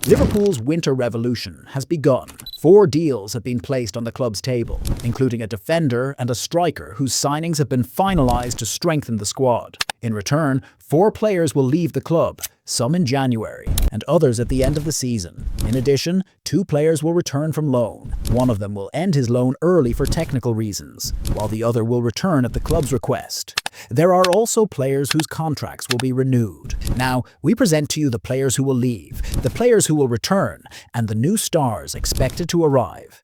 Liverpool's winter revolution has begun. 4 deals have been placed on the club's table, including a defender and a striker whose signings have been finalised to strengthen the squad. In return, 4 players will leave the club, some in January and others at the end of the season. In addition, 2 players will return from loan. One of them will end his loan early for technical reasons, while the other will return at the club's request. There are also players whose contracts will be renewed. Now, we present to you the players who will leave, the players who will return, and the new stars expected to arrive.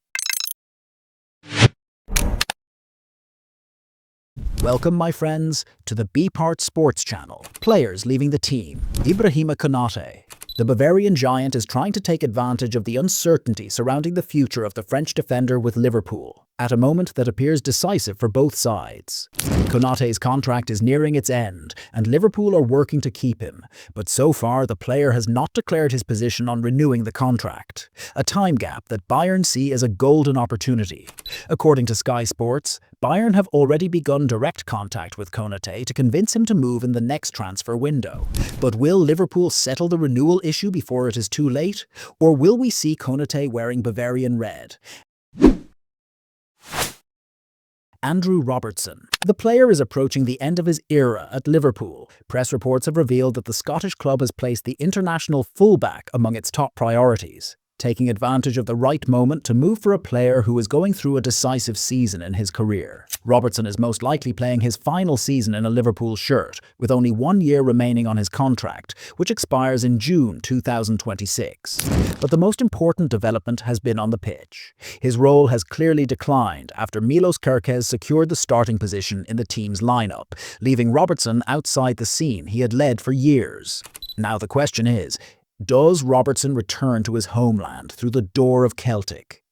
Welcome, my friends, to the BePart Sports channel. Players leaving the team. Ibrahima Konate. The Bavarian giant is trying to take advantage of the uncertainty surrounding the future of the French defender with Liverpool, at a moment that appears decisive for both sides. Konate's contract is nearing its end, and Liverpool are working to keep him, but so far the player has not declared his position on renewing the contract, a time gap that Bayern see as a golden opportunity. According to Sky Sports, Bayern have already begun direct contact with Konate to convince him to move in the next transfer window. But will Liverpool settle the renewal issue before it is too late? Or will we see Konate wearing Bavarian red? Andrew Robertson. The player is approaching the end of his era at Liverpool. Press reports have revealed that the Scottish club has placed the international fullback among its top priorities, taking advantage of the right moment to move for a player who is going through a decisive season in his career. Robertson is most likely playing his final season in a Liverpool shirt, with only 1 year remaining on his contract, which expires in June 2026. But the most important development has been on the pitch. His role has clearly declined after Milos Kerkez secured the starting position in the team's lineup, leaving Robertson outside the scene he had led for years. Now the question is, does Robertson return to his homeland through the door of Celtic?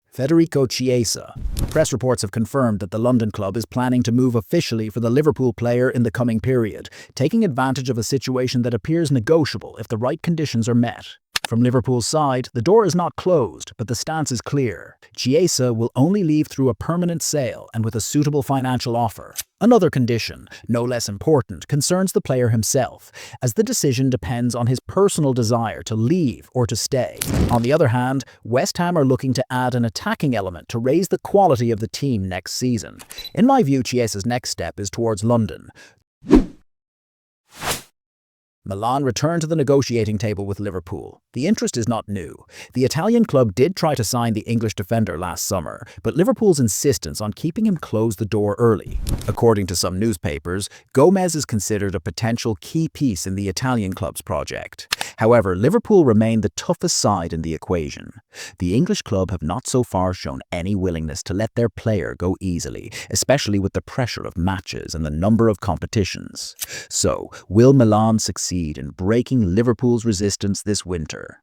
Federico Chiesa. Press reports have confirmed that the London club is planning to move officially for the Liverpool player in the coming period, taking advantage of a situation that appears negotiable if the right conditions are met. From Liverpool's side, the door is not closed, but the stance is clear. Chiesa will only leave through a permanent sale and with a suitable financial offer. Another condition, no less important, concerns the player himself, as the decision depends on his personal desire to leave or to stay. On the other hand, West Ham are looking to add an attacking element to raise the quality of the team next season. In my view, Chiesa's next step is towards London. Milan returned to the negotiating table with Liverpool. The interest is not new. The Italian club did try to sign the English defender last summer, but Liverpool's insistence on keeping him closed the door early. According to some newspapers, Gomez is considered a potential key piece in the Italian club's project. However, Liverpool remain the toughest side in the equation. The English club have not so far shown any willingness to let their player go easily, especially with the pressure of matches and the number of competitions. So, will Milan succeed in breaking Liverpool's resistance this winter?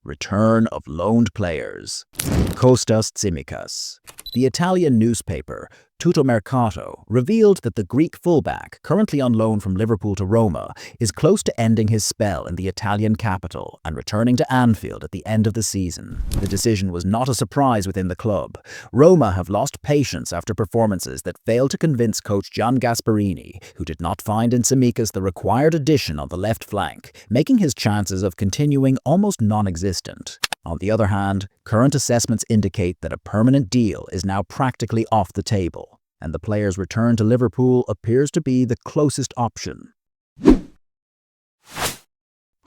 Return of loaned players. Kostas Tsimikas. The Italian newspaper Tuttomercato revealed that the Greek fullback, currently on loan from Liverpool to Roma, is close to ending his spell in the Italian capital and returning to Anfield at the end of the season. The decision was not a surprise within the club. Roma have lost patience after performances that failed to convince coach Gian Gasperini, who did not find in Tsimikas the required addition on the left flank, making his chances of continuing almost non-existent. On the other hand, current assessments indicate that a permanent deal is now practically off the table, and the player's return to Liverpool appears to be the closest option.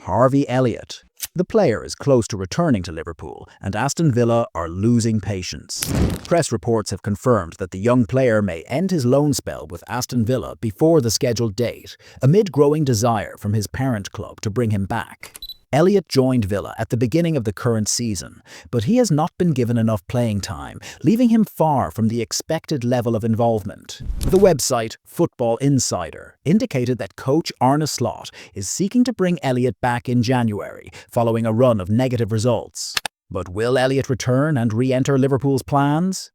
Harvey Elliott. The player is close to returning to Liverpool, and Aston Villa are losing patience. Press reports have confirmed that the young player may end his loan spell with Aston Villa before the scheduled date, amid growing desire from his parent club to bring him back. Elliott joined Villa at the beginning of the current season, but he has not been given enough playing time, leaving him far from the expected level of involvement. The website Football Insider indicated that coach Arne Slot is seeking to bring Elliott back in January, following a run of negative results. But will Elliott return and re-enter Liverpool's plans?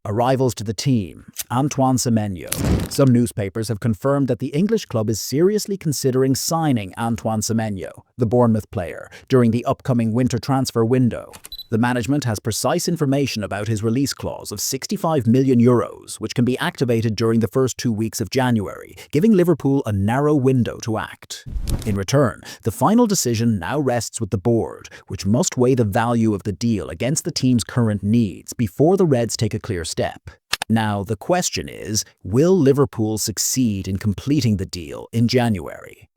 Arrivals to the team. Antoine Semenyo. Some newspapers have confirmed that the English club is seriously considering signing Antoine Semenyo, the Bournemouth player, during the upcoming winter transfer window. The management has precise information about his release clause of €65 million, which can be activated during the first 2 weeks of January, giving Liverpool a narrow window to act. In return, the final decision now rests with the board, which must weigh the value of the deal against the team's current needs before the Reds take a clear step. Now, the question is, will Liverpool succeed in completing the deal in January?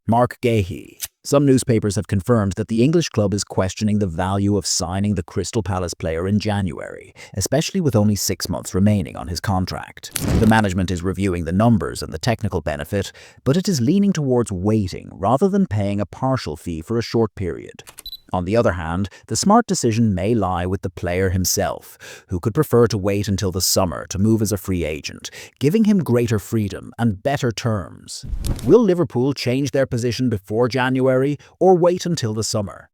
Mark Gahey. Some newspapers have confirmed that the English club is questioning the value of signing the Crystal Palace player in January, especially with only 6 months remaining on his contract. The management is reviewing the numbers and the technical benefit, but it is leaning towards waiting rather than paying a partial fee for a short period. On the other hand, the smart decision may lie with the player himself, who could prefer to wait until the summer to move as a free agent, giving him greater freedom and better terms. Will Liverpool change their position before January or wait until the summer?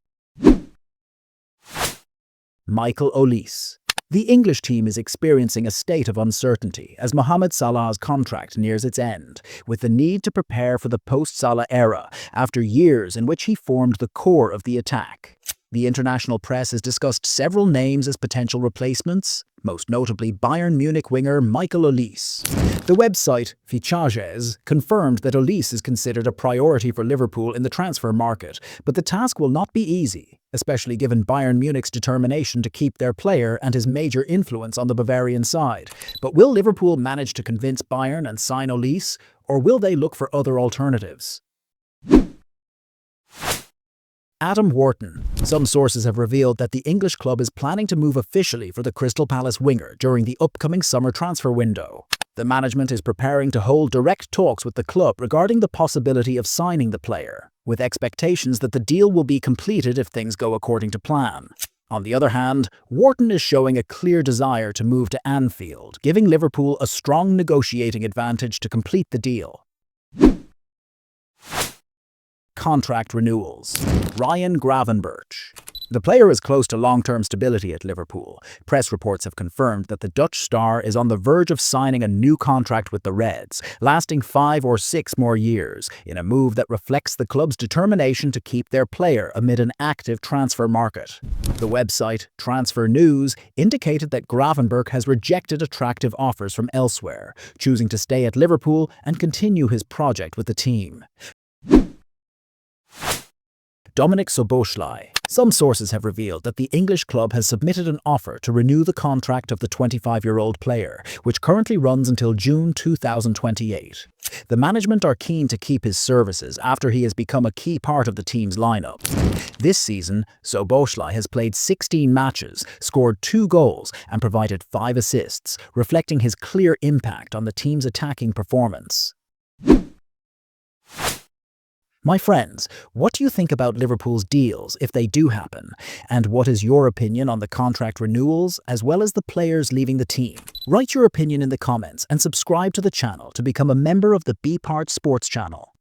Michael Olise. The English team is experiencing a state of uncertainty as Mohamed Salah's contract nears its end, with the need to prepare for the post-Salah era after years in which he formed the core of the attack. The international press has discussed several names as potential replacements, most notably Bayern Munich winger Michael Olise. The website Fichajes confirmed that Olise is considered a priority for Liverpool in the transfer market, but the task will not be easy, especially given Bayern Munich's determination to keep their player and his major influence on the Bavarian side. But will Liverpool manage to convince Bayern and sign Olise, or will they look for other alternatives? Adam Wharton. Some sources have revealed that the English club is planning to move officially for the Crystal Palace winger during the upcoming summer transfer window. The management is preparing to hold direct talks with the club regarding the possibility of signing the player, with expectations that the deal will be completed if things go according to plan. On the other hand, Wharton is showing a clear desire to move to Anfield, giving Liverpool a strong negotiating advantage to complete the deal. Contract renewals. Ryan Gravenberch. The player is close to long-term stability at Liverpool. Press reports have confirmed that the Dutch star is on the verge of signing a new contract with the Reds, lasting 5 or 6 more years, in a move that reflects the club's determination to keep their player amid an active transfer market. The website Transfer News indicated that Gravenberch has rejected attractive offers from elsewhere, choosing to stay at Liverpool and continue his project with the team. Szoboszlai. Some sources have revealed that the English club has submitted an offer to renew the contract of the 25-year-old player, which currently runs until June 2028. The management are keen to keep his services after he has become a key part of the team's lineup. This season, Szoboszlai has played 16 matches, scored 2 goals, and provided 5 assists, reflecting his clear impact on the team's attacking performance. My friends, what do you think about Liverpool's deals if they do happen? And what is your opinion on the contract renewals as well as the players leaving the team? Write your opinion in the comments and subscribe to the channel to become a member of the BePart Sports channel.